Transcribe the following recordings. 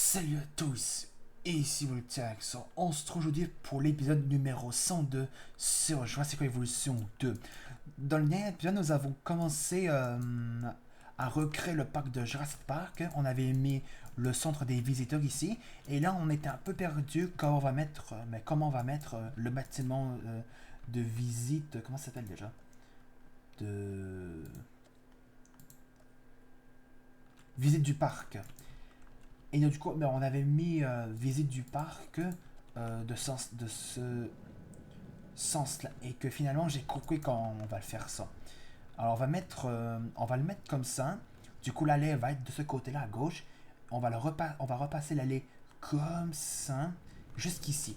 Salut à tous, et ici Voltax. On se trouve aujourd'hui pour l'épisode numéro 102 sur Jurassic Evolution 2. Dans le dernier épisode, nous avons commencé à recréer le parc de Jurassic Park. On avait mis le centre des visiteurs ici, et là on était un peu perdu comment on va mettre le bâtiment de visite, comment ça s'appelle déjà? De visite du parc. Et donc, du coup, ben, on avait mis visite du parc de ce sens-là. Et que finalement, j'ai compris quand on va le faire ça. Alors, on va le mettre comme ça. Du coup, l'allée va être de ce côté-là à gauche. On va repasser l'allée comme ça, jusqu'ici.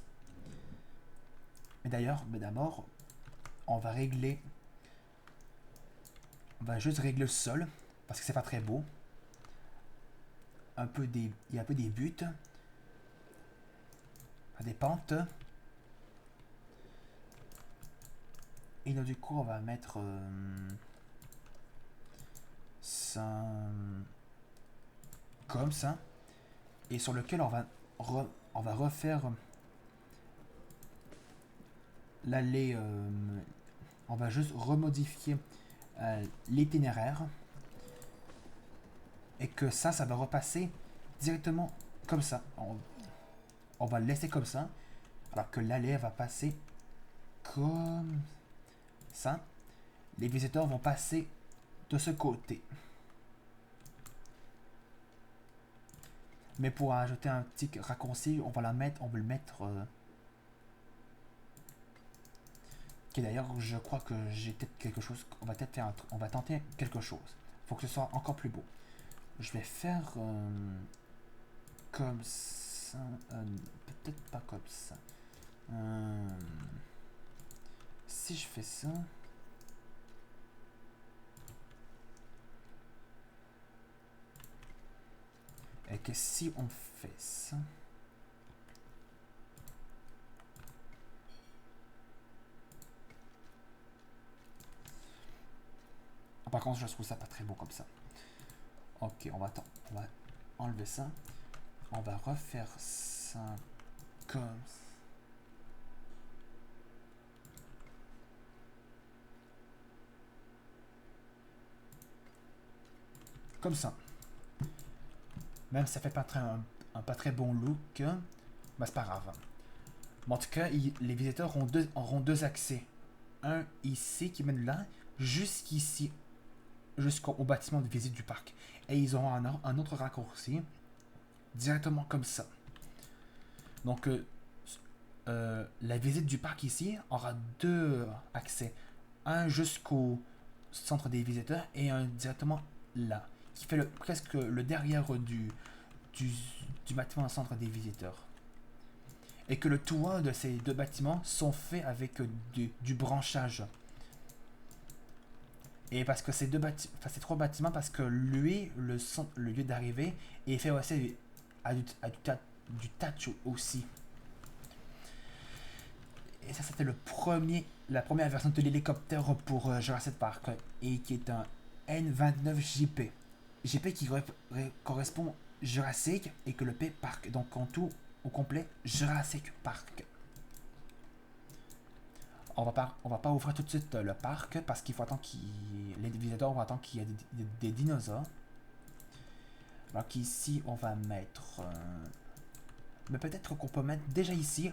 Mais d'abord, on va régler. On va juste régler le sol, parce que c'est pas très beau. Il y a un peu des buts, des pentes. Et donc, du coup, on va mettre ça comme ça. Et sur lequel on va refaire l'allée. On va juste remodifier l'itinéraire. Et que ça va repasser directement comme ça. On va le laisser comme ça. Alors que l'allée va passer comme ça. Les visiteurs vont passer de ce côté. Mais pour ajouter un petit raccourci, on va le mettre. Ok, d'ailleurs, je crois que j'ai peut-être quelque chose. On va tenter quelque chose. Faut que ce soit encore plus beau. Je vais faire comme ça. Peut-être pas comme ça. Euh, si je fais ça. Et que si on fait ça. Ah, par contre, je trouve ça pas très beau comme ça. Ok, on va enlever ça. On va refaire ça comme comme ça. Même si ça fait un pas très bon look, bah c'est pas grave. Mais en tout cas, les visiteurs auront deux accès. Un ici qui mène là, jusqu'ici, jusqu'au bâtiment de visite du parc. Et ils auront un autre raccourci, directement comme ça. Donc, la visite du parc ici aura deux accès. Un jusqu'au centre des visiteurs et un directement là, qui fait presque le derrière du, du bâtiment centre des visiteurs. Et que le toit de ces deux bâtiments sont faits avec du branchage. Et parce que ces trois bâtiments, parce que lui, le lieu d'arrivée, est fait aussi du touch aussi. Et ça, c'était la première version de l'hélicoptère pour Jurassic Park, et qui est un N29JP. JP qui correspond Jurassic et que le P Park. Donc en tout, au complet, Jurassic Park. On va pas ouvrir tout de suite le parc parce qu'il faut attendre les visiteurs vont attendre qu'il y ait des dinosaures. Alors qu'ici, on va mettre. Mais peut-être qu'on peut mettre déjà ici.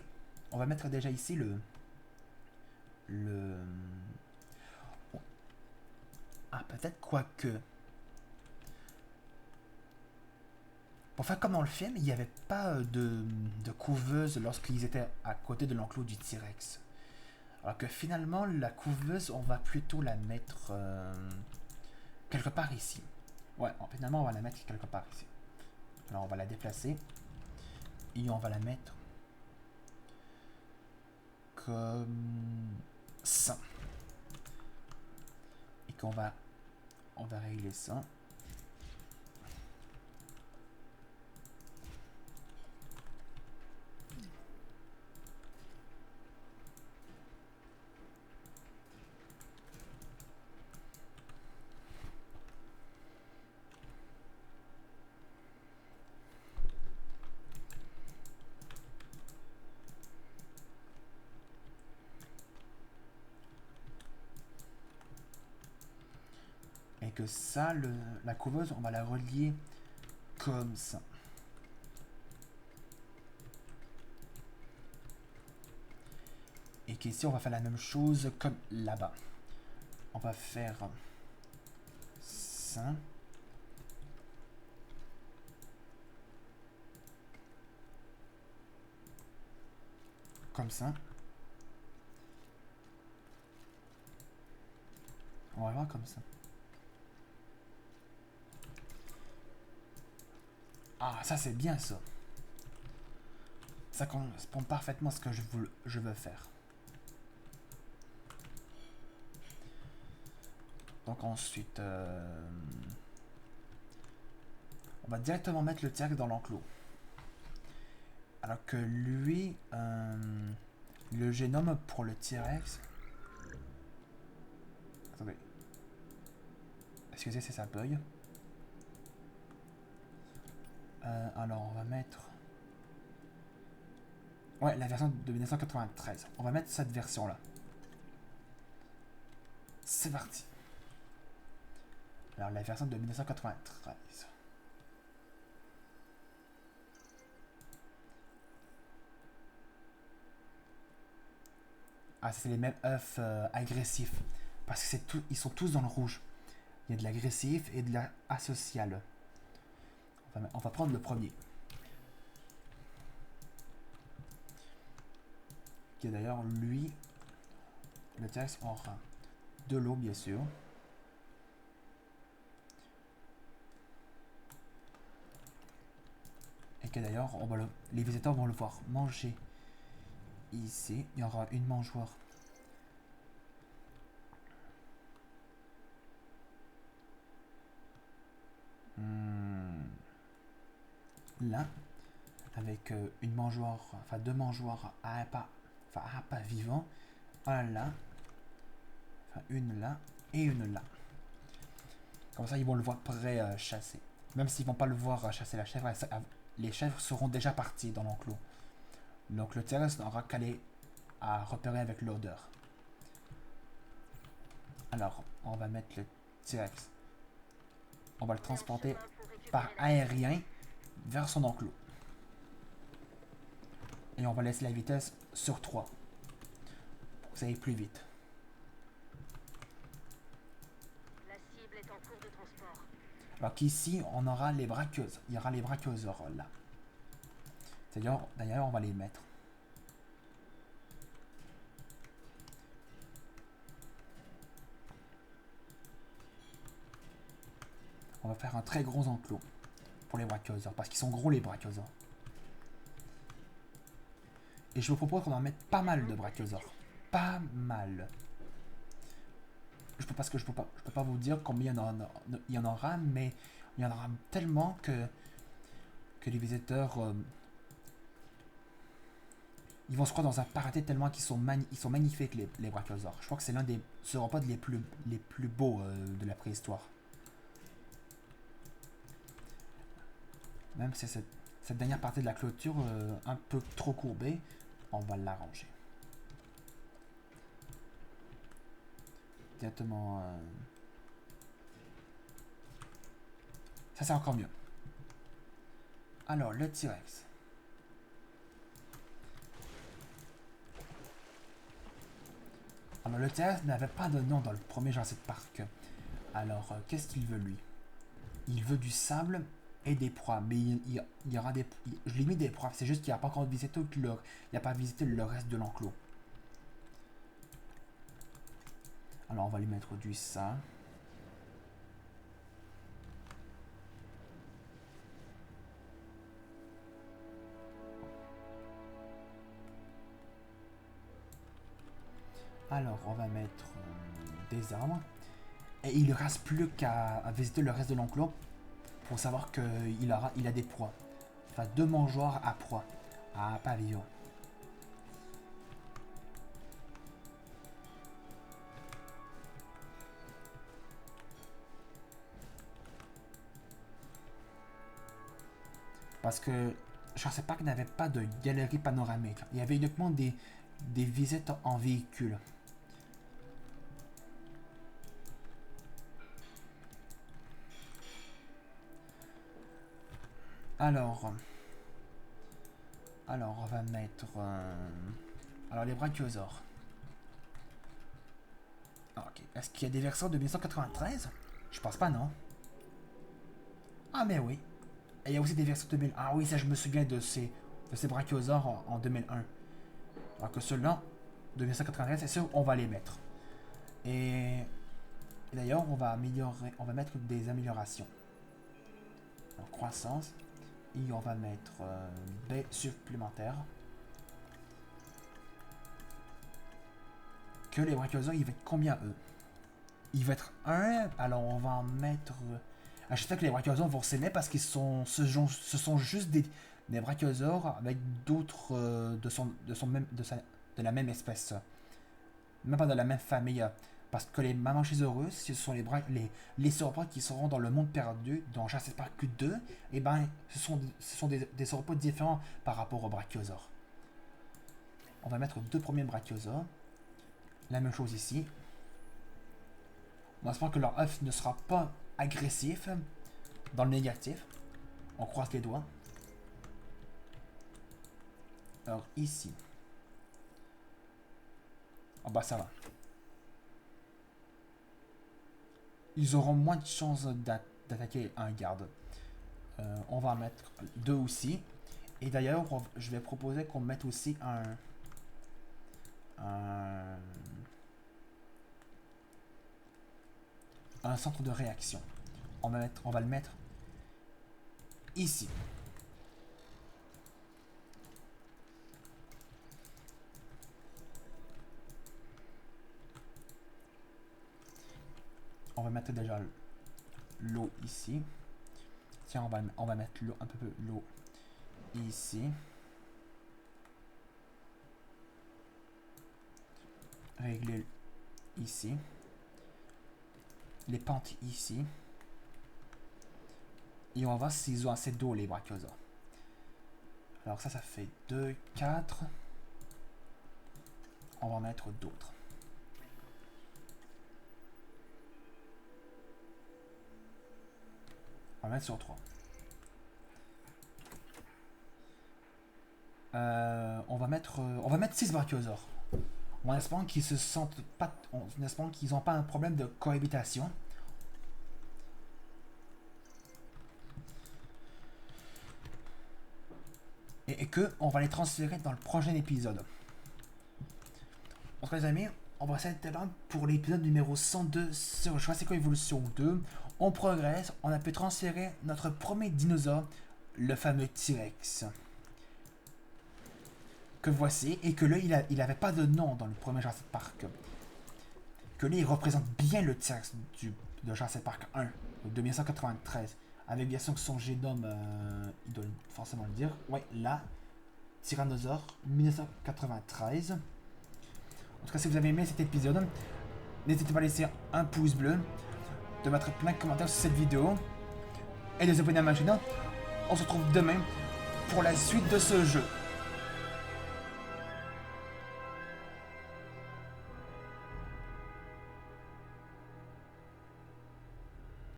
On va mettre déjà ici le. Ah, peut-être quoique. Pour faire comme dans le film, il n'y avait pas de couveuse lorsqu'ils étaient à côté de l'enclos du T-Rex. Alors que finalement, la couveuse, on va plutôt la mettre quelque part ici. Ouais, finalement, on va la mettre quelque part ici. Alors, on va la déplacer. Et on va la mettre comme ça. Et on va régler ça. que ça, la couveuse, on va la relier comme ça. Et qu'ici, on va faire la même chose comme là-bas. On va faire ça. Comme ça. On va voir comme ça. Ah, ça c'est bien ça. Ça correspond parfaitement à ce que je veux faire. Donc ensuite, on va directement mettre le T-Rex dans l'enclos. Alors que lui, le génome pour le T-Rex... Attendez. Excusez, c'est ça bug. Alors on va mettre... Ouais, la version de 1993. On va mettre cette version-là. C'est parti. Alors la version de 1993. Ah, c'est les mêmes œufs agressifs. Parce que c'est tout, ils sont tous dans le rouge. Il y a de l'agressif et de l'asocial. On va prendre le premier. Qui est d'ailleurs, lui, le T-Rex aura de l'eau, bien sûr. Et que d'ailleurs, les visiteurs vont le voir manger ici. Il y aura une mangeoire. Là, avec une mangeoire, enfin deux mangeoires à appât vivant. Un là, enfin une là et une là. Comme ça, ils vont le voir prêt à chasser. Même s'ils vont pas le voir chasser la chèvre, les chèvres seront déjà parties dans l'enclos. Donc le T-Rex n'aura qu'à les à repérer avec l'odeur. Alors, on va mettre le T-Rex. On va le transporter par aérien vers son enclos. Et on va laisser la vitesse sur 3. Pour que ça aille plus vite. La cible est en cours de transport. Alors qu'ici, on aura les braqueuses. Il y aura les braqueuses là. D'ailleurs, on va les mettre. On va faire un très gros enclos pour les braqueuses. Parce qu'ils sont gros les braqueuses. Et je vous propose qu'on en mette pas mal de brachiosaures. Pas mal. Parce que je peux pas vous dire combien il y en aura, mais il y en aura tellement que les visiteurs ils vont se croire dans un paradis tellement qu'ils sont, sont magnifiques les brachiosaures. Je crois que c'est l'un des sauropodes les plus beaux de la préhistoire. Même si cette dernière partie de la clôture un peu trop courbée, on va l'arranger. Directement... Ça c'est encore mieux. Alors, le T-Rex. Alors, le T-Rex n'avait pas de nom dans le premier Jurassic Park. Alors, qu'est-ce qu'il veut, lui? Il veut du sable et des proies. Mais il y aura des... Je lui ai mis des proies. C'est juste qu'il n'a pas encore visité il n'a pas visité le reste de l'enclos. Alors, on va lui mettre du ça. Alors, on va mettre des arbres. Et il ne reste plus qu'à visiter le reste de l'enclos pour savoir qu'il a des proies. Enfin, 2 mangeoires à proies, à pavillon. Parce que je ne sais pas qu'il n'avait pas de galerie panoramique. Il y avait uniquement des visites en véhicule. Alors, on va mettre... alors, les brachiosaures. Ok. Est-ce qu'il y a des versions de 1993? Je pense pas, non. Ah, mais oui. Et il y a aussi des versions de 2000. Ah oui, ça, je me souviens de ces brachiosaures en 2001. Alors que ceux-là, de 1993, c'est sûr, on va les mettre. Et d'ailleurs, on va mettre des améliorations. Alors, croissance. Et on va mettre baie supplémentaire. Que les brachiosaures, ils vont être combien eux? Ils vont être 1. Alors on va en mettre... je sais que les brachiosaures vont s'aimer parce qu'ils sont... Ce sont juste des brachiosaures avec d'autres de la même espèce. Même pas de la même famille. Parce que les Mamanchissaurus, ce sont les sauropodes qui seront dans le monde perdu, dans Jurassic Park 2, et ben ce sont des sauropodes différents par rapport aux brachiosaures. On va mettre 2 premiers brachiosaures. La même chose ici. On espère que leur œuf ne sera pas agressif, dans le négatif. On croise les doigts. Alors ici. Ah bah ça va. Ils auront moins de chances d'attaquer un garde. On va en mettre 2 aussi. Et d'ailleurs, je vais proposer qu'on mette aussi un centre de réaction. On va le mettre ici. On va mettre déjà l'eau ici. Tiens, on va mettre l'eau, un peu l'eau ici. Régler ici. Les pentes ici. Et on va voir s'ils ont assez d'eau, les brachiosaures. Alors ça fait 2, 4. On va en mettre d'autres. On va mettre sur 3. On va mettre 6 brachiosaures. En espérant qu'ils se sentent pas, en espérant qu'ils n'ont pas un problème de cohabitation. Et que on va les transférer dans le prochain épisode. Donc les amis, on va s'arrêter là pour l'épisode numéro 102 sur Jurassic Evolution 2. On progresse, on a pu transférer notre premier dinosaure, le fameux T-Rex. Que voici, et que là, il avait pas de nom dans le premier Jurassic Park. Que là, il représente bien le T-Rex de Jurassic Park 1, de 1993. Avec bien sûr son génome, il doit forcément le dire. Ouais, là, Tyrannosaure, 1993. En tout cas, si vous avez aimé cet épisode, n'hésitez pas à laisser un pouce bleu, de mettre plein de commentaires sur cette vidéo, et de vous abonner à ma chaîne. On se retrouve demain pour la suite de ce jeu.